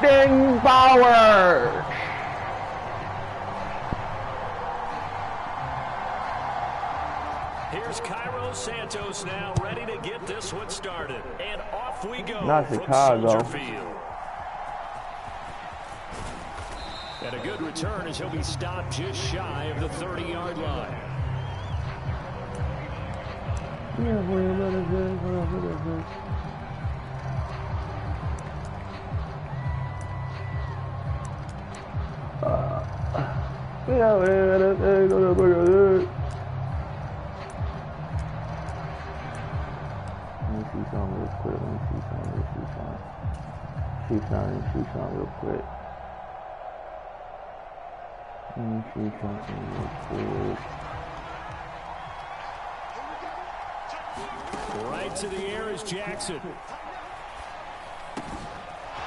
Ding power! Here's Cairo Santos now, ready to get this one started. And off we go Not from Chicago. Soldier Field. And a good return as he'll be stopped just shy of the 30-yard line. See something real quick. Let me see something real quick. Right to the air is Jackson.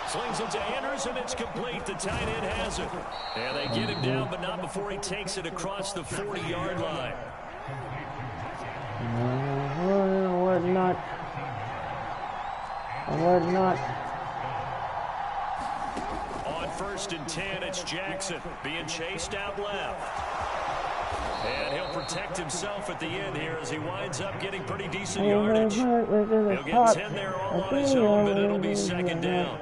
Slings it to Anders, and it's complete. The tight end has it. And they get him down, but not before he takes it across the 40-yard line. What not? What not? On 1st and 10, it's Jackson being chased out left. And he'll protect himself at the end here as he winds up getting pretty decent yardage. He'll get 10 there all on his own, but it'll be 2nd down.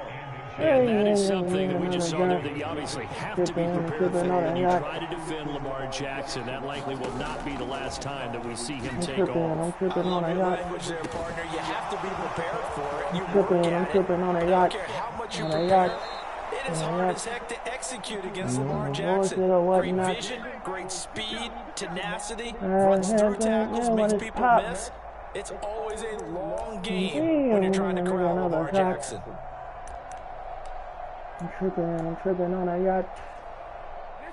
And that is something that we just saw there that you obviously have to be prepared for when you try to defend Lamar Jackson. That likely will not be the last time that we see him take off. I love your language there, partner. You have to be prepared for it. And you work at it. I don't care how much you prepare. It is hard as heck to execute against Lamar Jackson. Great vision, great speed, tenacity, runs through tackles, makes people miss. It's always a long game when you're trying to corral Lamar Jackson. I'm tripping on a yacht.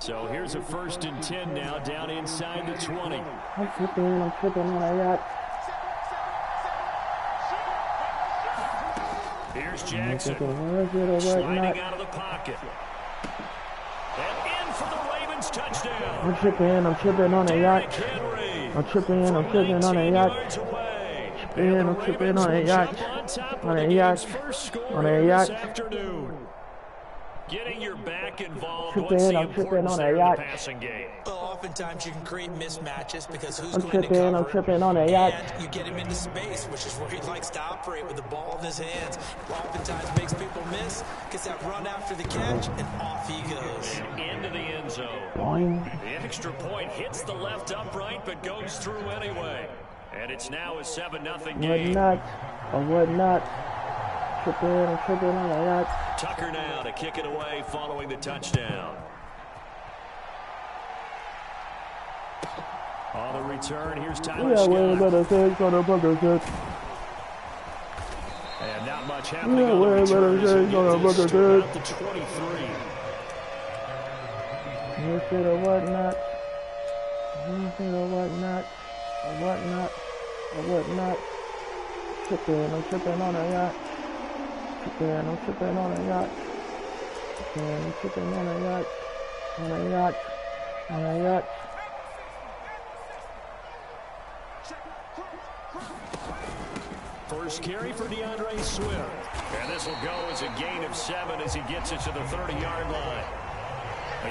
So here's a 1st and 10 now, down inside the 20. I'm tripping on a yacht. Here's Jackson, sliding out of the pocket. And in for the Ravens touchdown. I'm tripping on a yacht. I'm tripping on a yacht. I'm tripping on a yacht. On a yacht. Getting your back involved. What's the importance there in the passing game? Well, oftentimes you can create mismatches because who's I'm going to cover? I'm tripping on a yacht. And you get him into space, which is where he likes to operate with the ball in his hands. Oftentimes makes people miss, gets that run after the catch, and off he goes. And into the end zone. Boing. The extra point hits the left upright, but goes through anyway. And it's now a 7-0 game. What not? I'm tripping on a yacht. Tucker now to kick it away following the touchdown. On the return, here's Tyler Scott. And not much happening on the return as he gets it straight up to 23. What not? I'm tripping on a yacht. I'm tripping on a yacht. I'm tripping on a yacht. On a yacht. First carry for DeAndre Swift. And this will go as a gain of 7 as he gets it to the 30-yard line.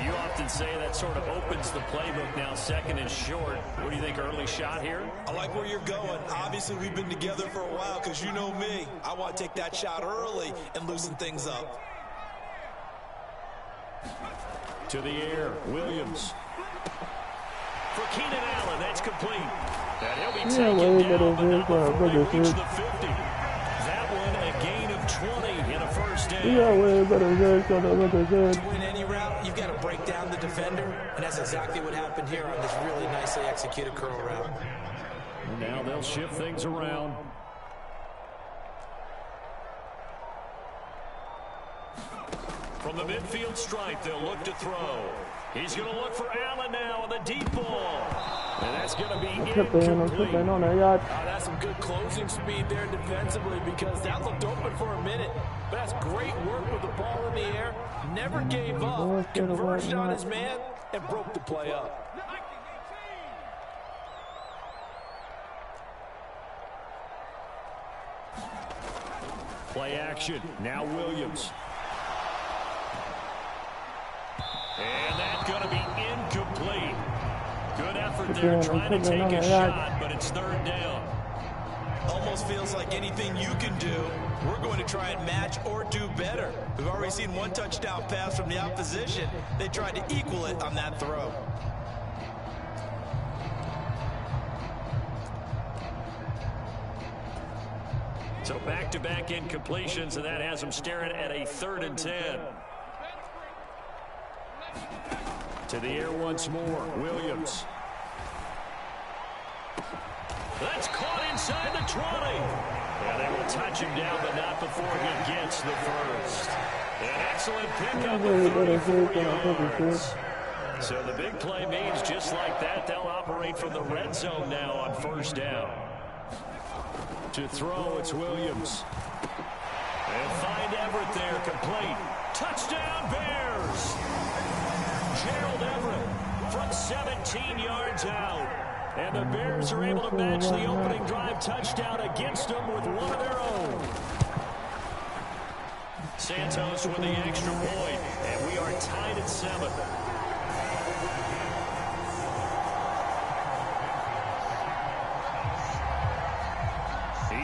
You often say that sort of opens the playbook now, 2nd and short. What do you think, early shot here? I like where you're going. Obviously, we've been together for a while because you know me. I want to take that shot early and loosen things up. To the air, Williams. For Keenan Allen, that's complete. And he'll be taken down, but not before he reaches the 50. That one a gain of 20 in a first down. To win any route, you've got to break down the defender, and that's exactly what happened here on this really nicely executed curl route. And now they'll shift things around. From the midfield stripe, they'll look to throw. He's going to look for Allen now on the deep ball. And that's going to be incomplete. That's some good closing speed there defensively because that looked open for a minute. But that's great work with the ball in the air. Never gave up. Converged on his man and broke the play up. Play action. Now Williams. And that's going to be incomplete. Good effort there trying to take a shot, but it's third down. Almost feels like anything you can do, we're going to try and match or do better. We've already seen one touchdown pass from the opposition. They tried to equal it on that throw. So back-to-back incompletions, and that has them staring at a 3rd and 10. To the air once more, Williams. That's caught inside the 20. Yeah, they will touch him down, but not before he gets the first. An excellent pickup of 34 yards. So the big play means just like that, they'll operate from the red zone now on 1st down. To throw, it's Williams. And find Everett there, complete. Touchdown, Bears! Gerald Everett from 17 yards out. And the Bears are able to match the opening drive touchdown against them with one of their own. Santos with the extra point, and we are tied at 7.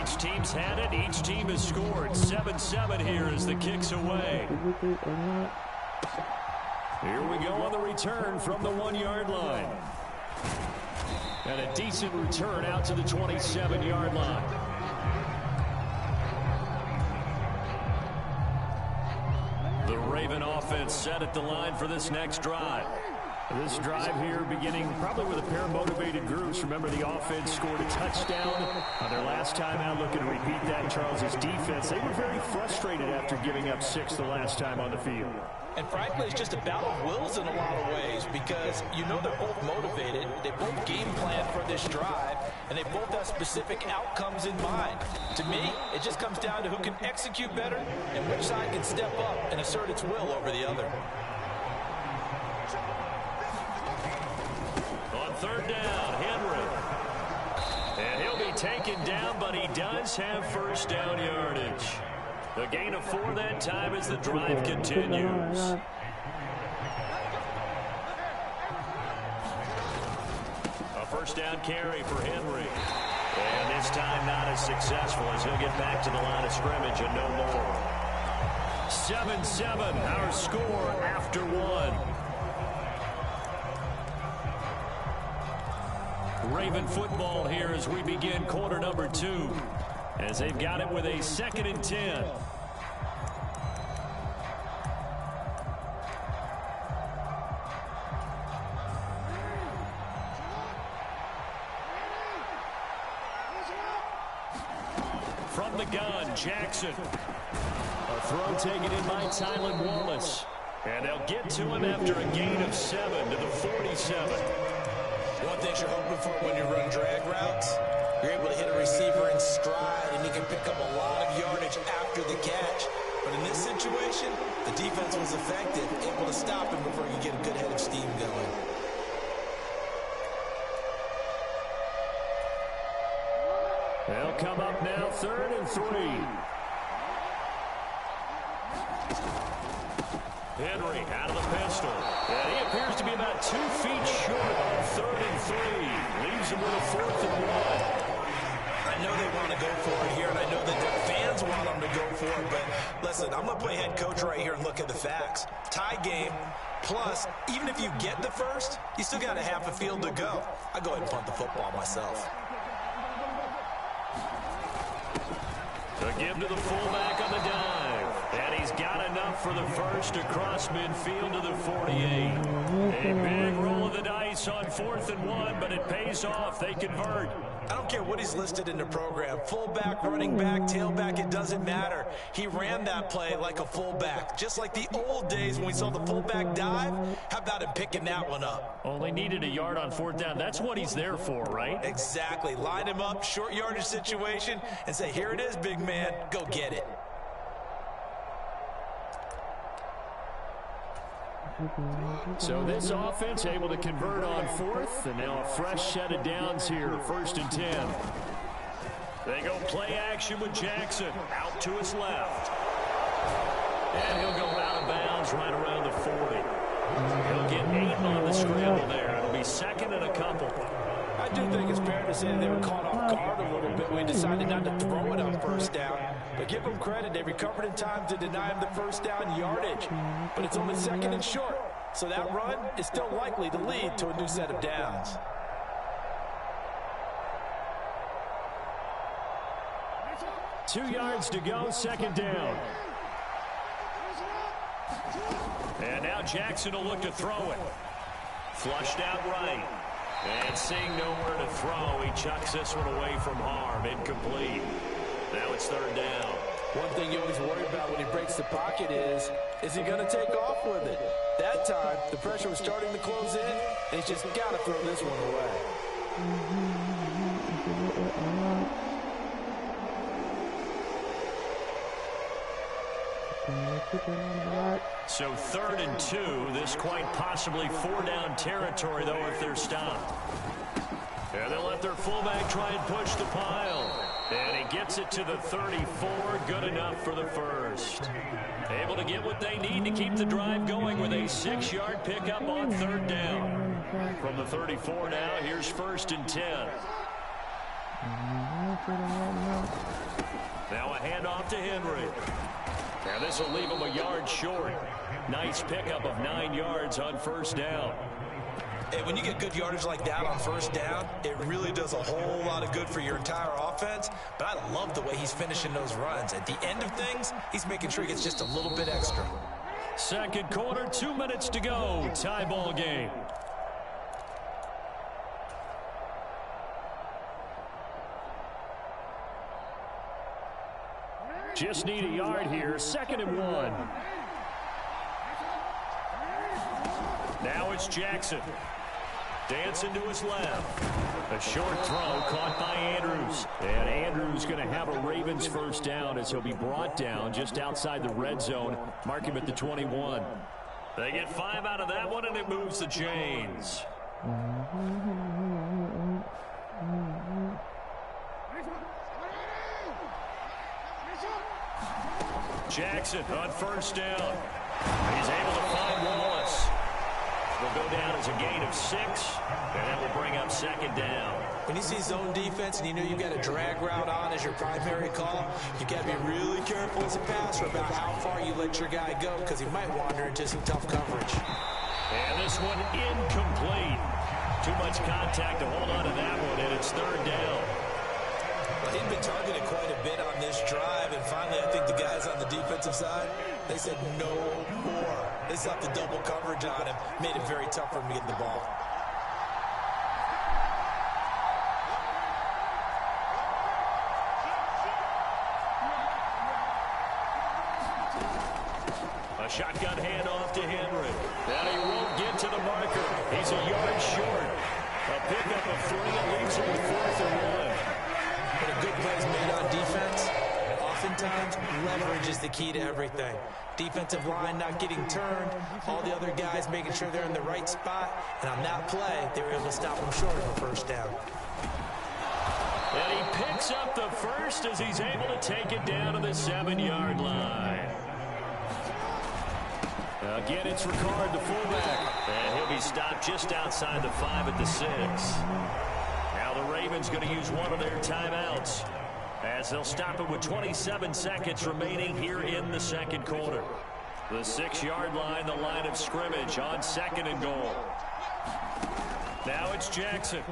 Each team's had it. Each team has scored. 7-7 here as the kick's away. Here we go on the return from the 1-yard line. And a decent return out to the 27-yard line. The Raven offense set at the line for this next drive. This drive here beginning probably with a pair of motivated groups. Remember, the offense scored a touchdown on their last time out. Looking to repeat that. Charles's defense, they were very frustrated after giving up 6 the last time on the field. And frankly, it's just a battle of wills in a lot of ways because you know they're both motivated. They both game plan for this drive, and they both have specific outcomes in mind. To me, it just comes down to who can execute better and which side can step up and assert its will over the other. On 3rd down, Henry. And he'll be taken down, but he does have 1st down yardage. A gain of 4 that time as the drive continues. A 1st down carry for Henry. And this time not as successful as he'll get back to the line of scrimmage and no more. 7-7, our score after 1. Raven football here as we begin quarter number 2. As they've got it with a 2nd and 10. From the gun, Jackson. A throw taken in by Tylan Wallace. And they'll get to him after a gain of 7 to the 47. One thing you're hoping for when you run drag routes, you're able to hit a receiver in stride, and he can pick up a lot of yardage after the catch. But in this situation, the defense was effective, able to stop him before he could get a good head of steam going. They'll come up now, 3rd and 3. Henry out of the pistol. And he appears to be about 2 feet short on 3rd and 3. Leaves him with a 4th and 1. I know they want to go for it here, and I know that their fans want them to go for it, but listen, I'm going to play head coach right here and look at the facts. Tie game, plus, even if you get the first, you still got a half a field to go. I'll go ahead and punt the football myself. To give to the fullback on the dive. And he's got enough for the first across midfield to the 48. A big roll of the dice on 4th and 1, but it pays off. They convert. I don't care what he's listed in the program. Fullback, running back, tailback, it doesn't matter. He ran that play like a fullback. Just like the old days when we saw the fullback dive. How about him picking that one up? Only needed a yard on 4th down. That's what he's there for, right? Exactly. Line him up, short yardage situation, and say, here it is, big man. Go get it. So this offense able to convert on 4th, and now a fresh set of downs here, 1st and 10. They go play action with Jackson, out to his left. And he'll go out of bounds right around the 40. He'll get 8 on the scramble there. It'll be second and a couple. I do think it's fair to say that they were caught off guard a little bit when he decided not to throw it on first down. But give them credit, they recovered in time to deny him the first down yardage. But it's only second and short, so that run is still likely to lead to a new set of downs. Two yards to go, second down. And now Jackson will look to throw it. Flushed out right. And seeing nowhere to throw, he chucks this one away from harm. Incomplete. Now it's third down. One thing you always worry about when he breaks the pocket is he going to take off with it? That time, the pressure was starting to close in, and he's just got to throw this one away. So 3rd and 2. This quite possibly 4-down territory, though, if they're stopped. And they'll let their fullback try and push the pile. And he gets it to the 34. Good enough for the first. Able to get what they need to keep the drive going with a 6-yard pickup on 3rd down. From the 34 now, here's 1st and 10. Now a handoff to Henry. Now this will leave him a yard short. Nice pickup of 9 yards on 1st down. Hey, when you get good yardage like that on 1st down, it really does a whole lot of good for your entire offense. But I love the way he's finishing those runs. At the end of things, he's making sure he gets just a little bit extra. Second quarter, 2 minutes to go. Tie ball game. Just need a yard here. 2nd and 1. Now it's Jackson. Dancing to his left. A short throw caught by Andrews. And Andrews going to have a Ravens first down as he'll be brought down just outside the red zone. Mark him at the 21. They get 5 out of that one, and it moves the chains. Jackson on 1st down. He's able to find Wallace. Will go down as a gain of 6, and that will bring up 2nd down. When you see zone defense and you know you've got a drag route on as your primary call, you've got to be really careful as a passer about how far you let your guy go because he might wander into some tough coverage. And this one incomplete. Too much contact to hold on to that one, and it's 3rd down. Well, he'd been targeted quite a bit on this drive, and finally I think the guys on the defensive side, they said no more. They slapped the double coverage on him, made it very tough for him to get the ball. A shotgun handoff to Henry. And he won't get to the marker. He's a yard short. A pickup of 3 and leaves him with 4th and 1. But a good play is made on defense. Oftentimes, leverage is the key to everything. Defensive line not getting turned, all the other guys making sure they're in the right spot, and on that play, they were able to stop him short of a 1st down. And he picks up the first as he's able to take it down to the 7-yard line. Again, it's Ricard, the fullback, and he'll be stopped just outside the 5 at the 6. Now the Ravens going to use one of their timeouts as they'll stop it with 27 seconds remaining here in the 2nd quarter. The 6-yard line, the line of scrimmage on 2nd and goal. Now it's Jackson.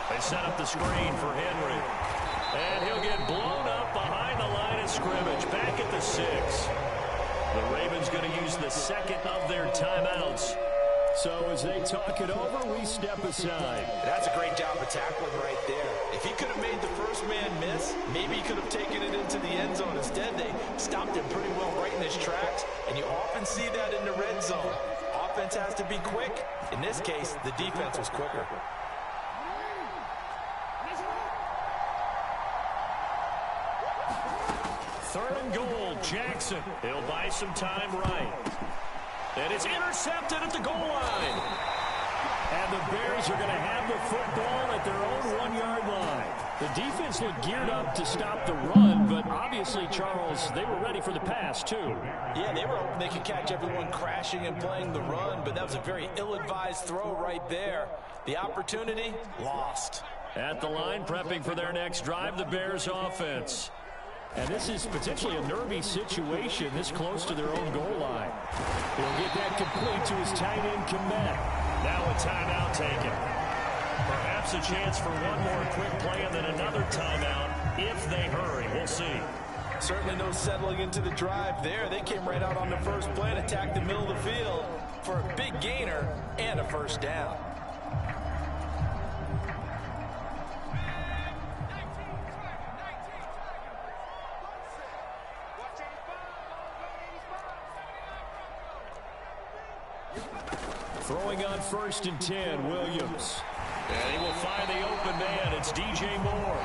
They set up the screen for Henry. And he'll get blown up behind the line of scrimmage, back at the 6. The Ravens going to use the 2nd of their timeouts. So as they talk it over, we step aside. That's a great job of tackling right there. If he could have made the first man miss, maybe he could have taken it into the end zone. Instead, they stopped him pretty well right in his tracks, and you often see that in the red zone. Offense has to be quick. In this case, the defense was quicker. Third and goal, Jackson. He'll buy some time right. And it's intercepted at the goal line. And the Bears are going to have the football at their own 1-yard line. The defense looked geared up to stop the run, but obviously, Charles, they were ready for the pass, too. Yeah, they were hoping they could catch everyone crashing and playing the run, but that was a very ill-advised throw right there. The opportunity, lost. At the line, prepping for their next drive, the Bears offense. And this is potentially a nervy situation this close to their own goal line. He'll get that complete to his tight end, comedic. Now a timeout taken. Perhaps a chance for one more quick play and then another timeout if they hurry. We'll see. Certainly no settling into the drive there. They came right out on the first play and attacked the middle of the field for a big gainer and a first down. Throwing on 1st and 10, Williams. And he will find the open man. It's DJ Moore.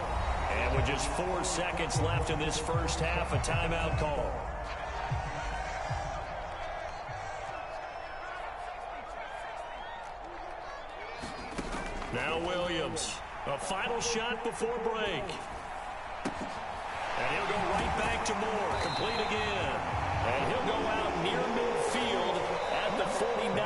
And with just 4 seconds left in this first half, a timeout call. Now Williams. A final shot before break. And he'll go right back to Moore. Complete again. And he'll go out near midfield at the 49.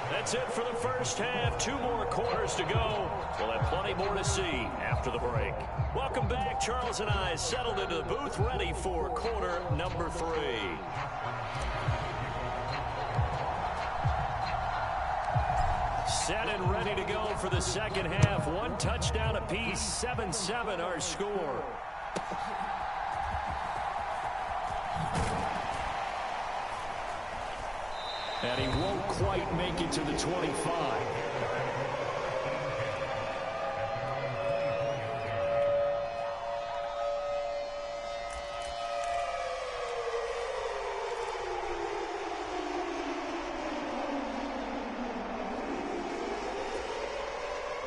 That's it for the first half. 2 more quarters to go. We'll have plenty more to see after the break. Welcome back. Charles and I settled into the booth, ready for quarter number 3. Set and ready to go for the second half. 1 touchdown apiece. 7-7 our score. And he won't quite make it to the 25.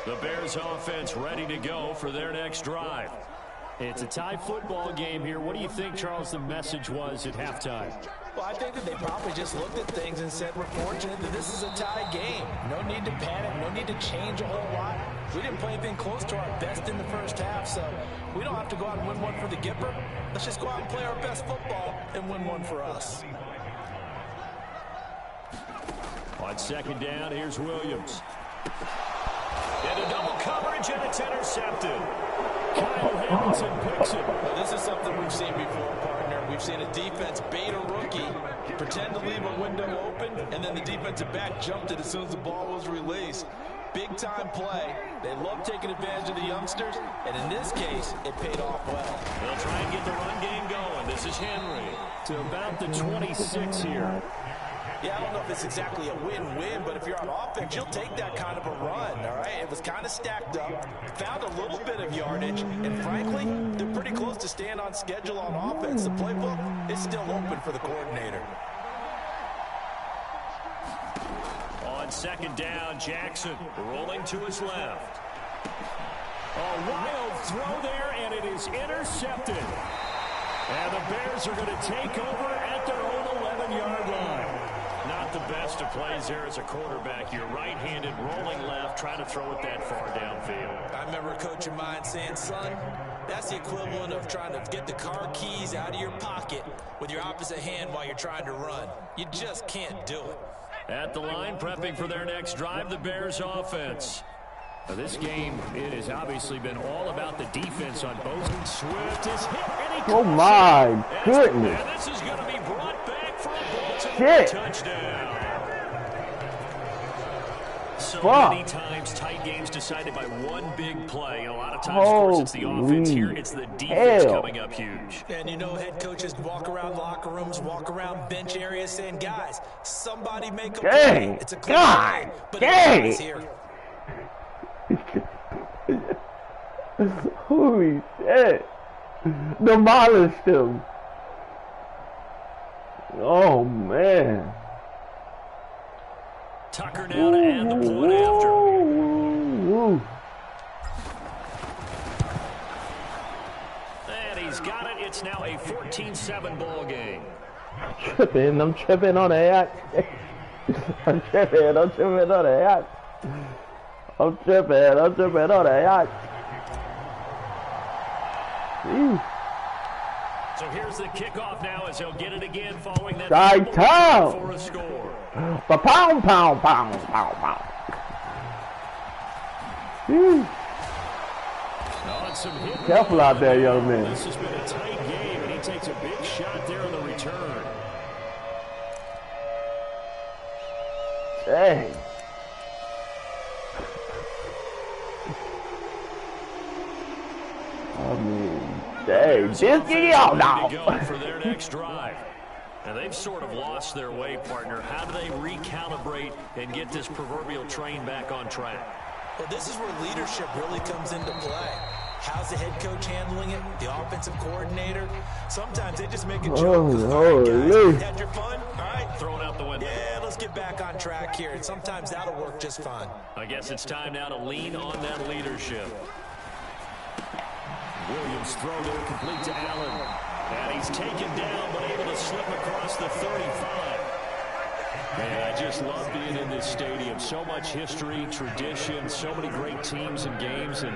The Bears offense ready to go for their next drive. It's a tie football game here. What do you think, Charles, the message was at halftime? Well, I think that they probably just looked at things and said, we're fortunate that this is a tie game. No need to panic, no need to change a whole lot. We didn't play anything close to our best in the first half, so we don't have to go out and win one for the Gipper. Let's just go out and play our best football and win one for us. On second down, here's Williams. Into double coverage, and it's intercepted. Kyle Hamilton picks it. Well, this is something we've seen before, partner. We've seen a defense bait a rookie, pretend to leave a window open, and then the defensive back jumped it as soon as the ball was released. Big-time play. They love taking advantage of the youngsters, and in this case, it paid off well. They'll try and get the run game going. This is Henry. To about the 26 here. Yeah, I don't know if it's exactly a win-win, but if you're on offense, you'll take that kind of a run, all right? It was kind of stacked up, found a little bit of yardage, and frankly, they're pretty close to staying on schedule on offense. The playbook is still open for the coordinator. On second down, Jackson rolling to his left. A wild throw there, and it is intercepted. And the Bears are going to take over at their own 11-yard line. Not the best of plays there as a quarterback. You're right-handed, rolling left, trying to throw it that far downfield. I remember a coach of mine saying, son, that's the equivalent of trying to get the car keys out of your pocket with your opposite hand while you're trying to run. You just can't do it. At the line, prepping for their next drive, the Bears offense. Now this game, it has obviously been all about the defense on both. Swift is hit, and he Oh my goodness. And this is going to be brought back for a Baltimore touchdown. So many times tight games decided by one big play. And a lot of times, of course, it's the offense. Here, it's the defense coming up huge. And you know, head coaches walk around locker rooms, walk around bench areas saying, guys, somebody make a play. It's a close game, but it's here. Holy shit. Demolished him. Oh man. Tucker now to add the point after. And he's got it. It's now a 14-7 ball game. I'm tripping on that. I'm tripping on that. I'm tripping on that. So here's the kickoff now as he'll get it again following that chi-twn for a score. Pound, pound, pound, pound, pound. Careful out there, young man. This has been a tight game, and he takes a big shot there on the return. Dang. I mean, dang. Just get out now. For their next drive. Now, they've sort of lost their way, partner. How do they recalibrate and get this proverbial train back on track? Well, this is where leadership really comes into play. How's the head coach handling it? The offensive coordinator? Sometimes they just make a joke. Guys, had your fun? All right. Throw it out the window. Yeah, let's get back on track here. And sometimes that'll work just fine. I guess it's time now to lean on that leadership. Williams throw there complete to Allen. And he's taken down, but able to slip across the 35. Man, I just love being in this stadium. So much history, tradition, so many great teams and games, and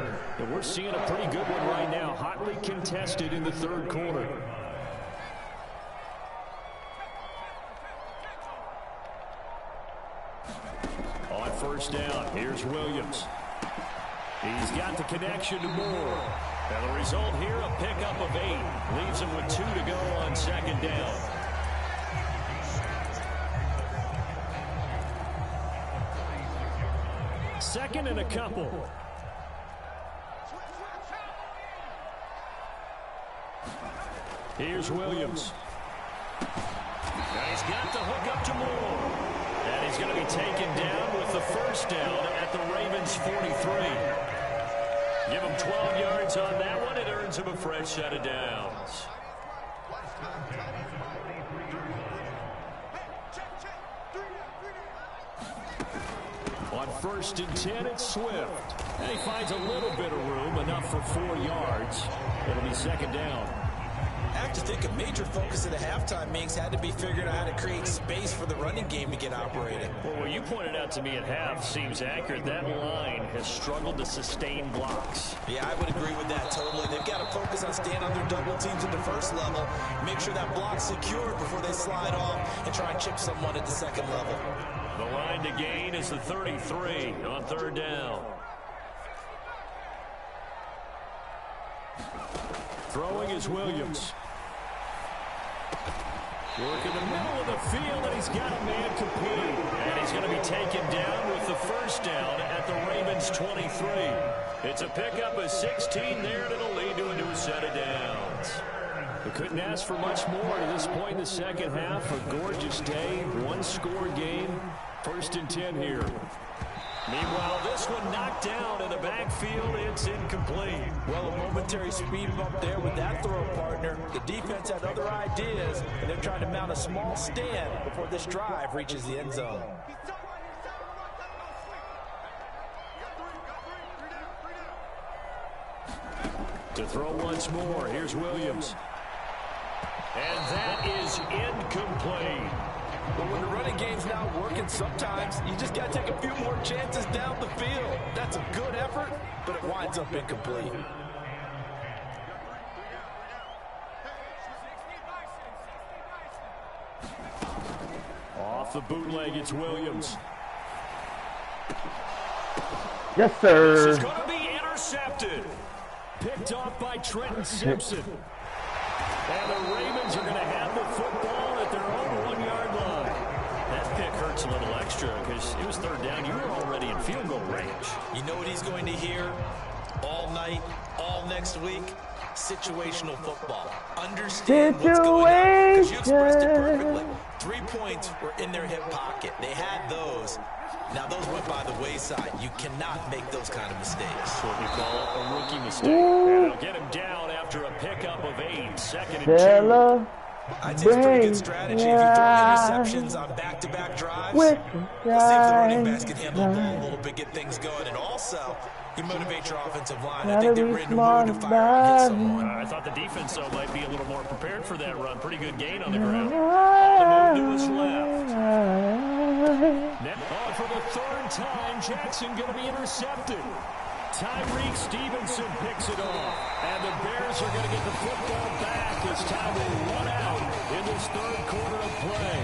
we're seeing a pretty good one right now. Hotly contested in the third quarter. On first down, here's Williams. He's got the connection to Moore. And the result here, a pickup of 8. Leaves him with 2 to go on second down. Second and a couple. Here's Williams. Now he's got the hook up to Moore. And he's going to be taken down with the first down at the Ravens' 43. Give him 12 yards on that one. It earns him a fresh set of downs. On first and 10, it's Swift. And he finds a little bit of room, enough for 4 yards. It'll be second down. I have to think a major focus of the halftime meetings had to be figuring out how to create space for the running game to get operating. Well, what you pointed out to me at half seems accurate. That line has struggled to sustain blocks. Yeah, I would agree with that totally. They've got to focus on staying on their double teams at the first level, make sure that block's secure before they slide off and try and chip someone at the second level. The line to gain is the 33 on third down. Throwing is Williams. Work in the middle of the field, and he's got a man complete. And he's going to be taken down with the first down at the Ravens' 23. It's a pickup of 16 there, and it'll lead to a new set of downs. We couldn't ask for much more to this point in the second half. A gorgeous day, one-score game. First and 10 here. Meanwhile, this one knocked down in the backfield. It's incomplete. Well, a momentary speed bump there with that throw, partner. The defense had other ideas, and they're trying to mount a small stand before this drive reaches the end zone. To throw once more, here's Williams. And that is incomplete. But when the running game's not working, sometimes you just got to take a few more chances down the field. That's a good effort, but it winds up incomplete. Off the bootleg, it's Williams. Yes, sir. This is going to be intercepted. Picked off by Trenton Simpson. And the Ravens are going to have the football at their own 1-yard line. That pick hurts a little extra because it was third down. You were already in field goal range. You know what he's going to hear all night, all next week? Situational football. Understand what's going on, because you expressed it perfectly. 3 points were in their hip pocket. They had those. Now, those went by the wayside. You cannot make those kind of mistakes. What we call a rookie mistake. And they'll get him down after a pickup of 8. Second and 2. I'd say it's a pretty good strategy. If you throw interceptions on back-to-back drives, let's see if the running backs can handle the ball a little bit, get things going. And also, you motivate your offensive line. I think they're ready to move to fire and hit someone. I thought the defense, though, might be a little more prepared for that run. Pretty good gain on the ground. On the move to his left. For the third time, Jackson going to be intercepted. Tyreek Stevenson picks it off. And the Bears are going to get the football back as time will run out in this third quarter of play.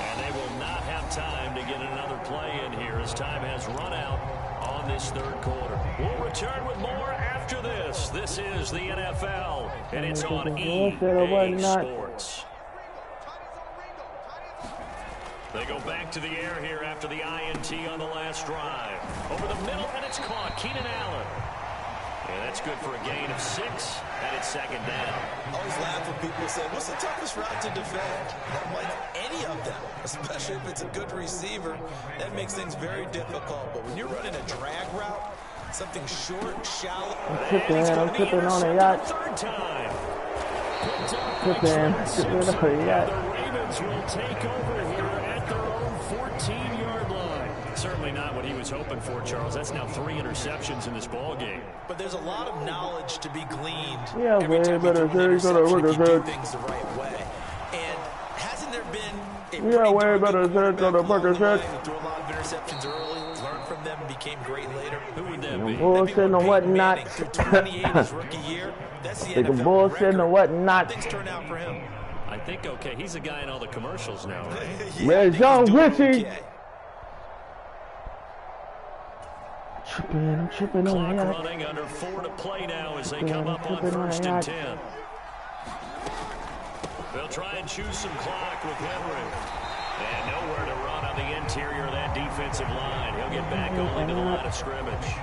And they will not have time to get another play in here as time has run out on this third quarter. We'll return with more after this. This is the NFL, and it's on EA Sports. They go back to the air here after the INT on the last drive. Over the middle, and it's caught. Keenan Allen. And that's good for a gain of 6, and it's second down. I always laugh when people say, what's the toughest route to defend? I'm like, any of them, especially if it's a good receiver. That makes things very difficult. But when you're running a drag route, something short, shallow. I'm tripping on a yacht. Third time. Tripping on a yacht. The Ravens will take over here at their own 14-yard line. Certainly not what he was hoping for, Charles. That's now 3 interceptions in this ball game. But there's a lot of knowledge to be gleaned. Yeah, every time you do things the right way. And hasn't there been a way better than the burger set. Threw a lot of interceptions early, learned from them, became great later. Who would that be? Bullshit and whatnot. 28 his rookie year. That's the NFL bullshit and whatnot. Things turn out for him. I think okay. He's a guy in all the commercials now, right? Red John Richie. I'm tripping on Clock that. running under 4 to play now as they come up on 1st and 10. They'll try and choose some clock with Henry. And nowhere to run on the interior of that defensive line. He'll get back only to the line of scrimmage.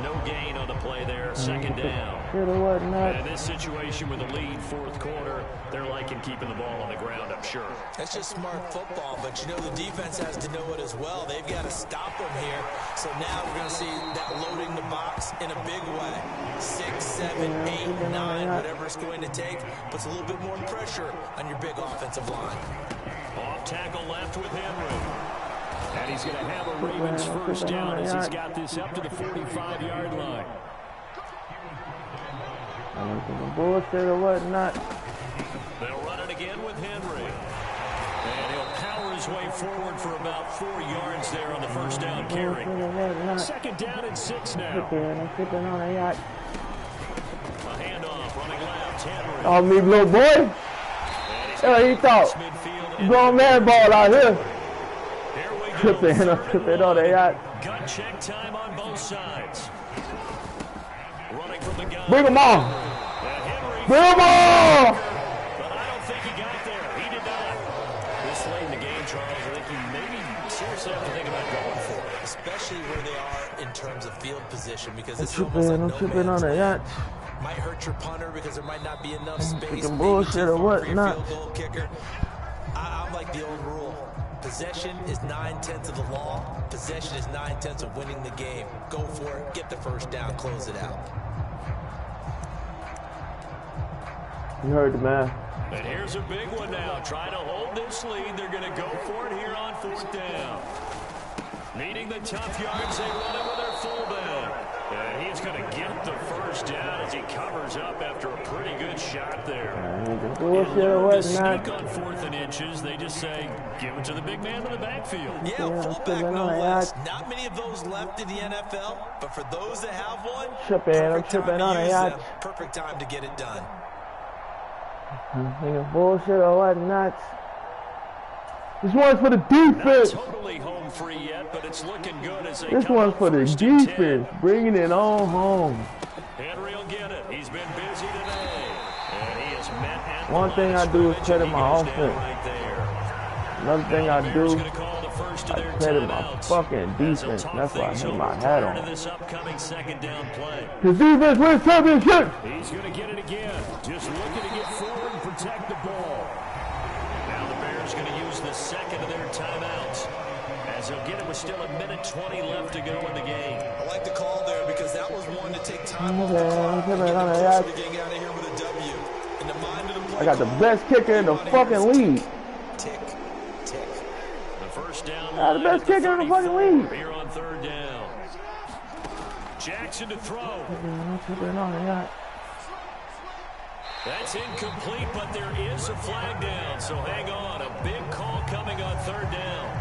No gain on the play there. Second down. And this situation with the lead, fourth quarter, they're liking keeping the ball on the ground, I'm sure. That's just smart football, but you know the defense has to know it as well. They've got to stop them here. So now we're going to see that loading the box in a big way. 6, 7, 8, 9, whatever it's going to take, puts a little bit more pressure on your big offensive line. Off tackle left with Henry. And he's going to have a Ravens first down as he's got this up to the 45-yard line. Bullshit or whatnot. They'll run it again with Henry. And he'll power his way forward for about 4 yards there on the first down carry. Second down and 6 now. I'm tripping on a yacht. A handoff running left, Henry. Oh, me little boy. Yeah, he thought. Grown man ball out here. I'm tripping on a yacht. Gut check time on both sides. Running from the gun. Bring him on. Bring him on. But I don't think he got there. He did not. This late in the game, Charles, I think he maybe seriously have to think about going for it. Especially where they are in terms of field position, because I'm it's almost like tripping, I'm tripping on a yacht. Might hurt your punter because there might not be enough space. Bullshit or whatnot. Field goal kicker. I'm like the old rule. Possession is 9/10 of the law. Possession is 9/10 of winning the game. Go for it. Get the first down. Close it out. You heard the man. And here's a big one now. Trying to hold this lead. They're going to go for it here on 4th down. Needing the tough yards, they run it with their fullback. And he's going to get the first down as he covers up after a pretty good shot there. Bullshit or whatnot. Sneak on 4th and inches. They just say, give it to the big man in the backfield. Yeah, fullback no less. Not many of those left in the NFL, but for those that have one, I'm tripping on a yacht. Perfect time to get it done. Bullshit or whatnot. This one's for the defense. Not totally home free yet, but it's looking good as they This one's for the defense. Bringing it on home. Henry will get it. He's been busy today. And he has met at one thing I do is credit my offense. Right another thing I do, I credit my fucking defense. That's why I hit my hat on. This upcoming second down play. The defense wins championship. He's going to get it again. Just looking to get forward and protect the ball. Now the Bears going to use the second of their timeouts, as they'll get it with still 1:20 left to go in the game. I like the call there because that was one to take time off the clock and get closer to getting out of here with a W. In the mind of the play, I got the best kicker in the fucking league. Tick, tick. The first down. The best kicker in the fucking league. Here on 3rd down. That's incomplete, but there is a flag down, so hang on. A big call coming on third down.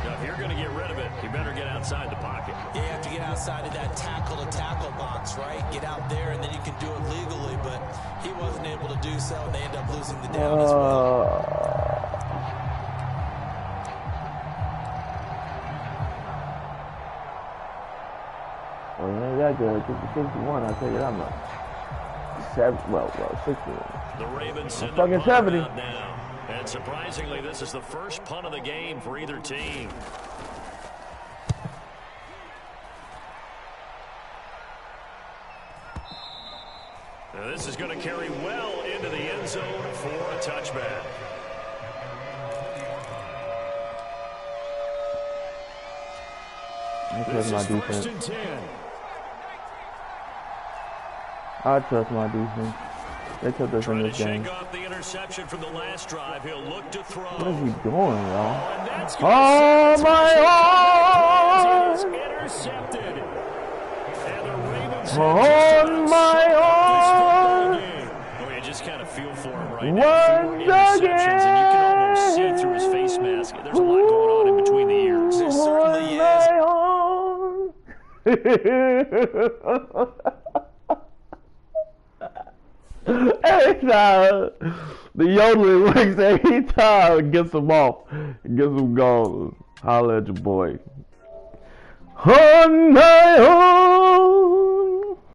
Now, if you're going to get rid of it, you better get outside the pocket. Yeah, you have to get outside of that tackle-to-tackle box, right? Get out there, and then you can do it legally, but he wasn't able to do so, and they end up losing the down as well. Well, you ain't that good. 61, I'll tell you that much. 61. The Ravens send fucking 70. Now. And surprisingly, this is the first punt of the game for either team. Now this is going to carry well into the end zone for a touchback. This is first and 10. I trust my defense. They took us in this game. Shake off the interception from the last drive. He'll look to throw. What is he doing, y'all? Oh my God! Intercepted. And the Ravens on my arm! Oh, you just kind of feel for him right now. 4 interceptions, and you can almost see through his face mask. There's a lot going on in between the ears. There certainly is. Every time the yodeling works, every time gets them off, gets them gone. Holla at your boy. On my own.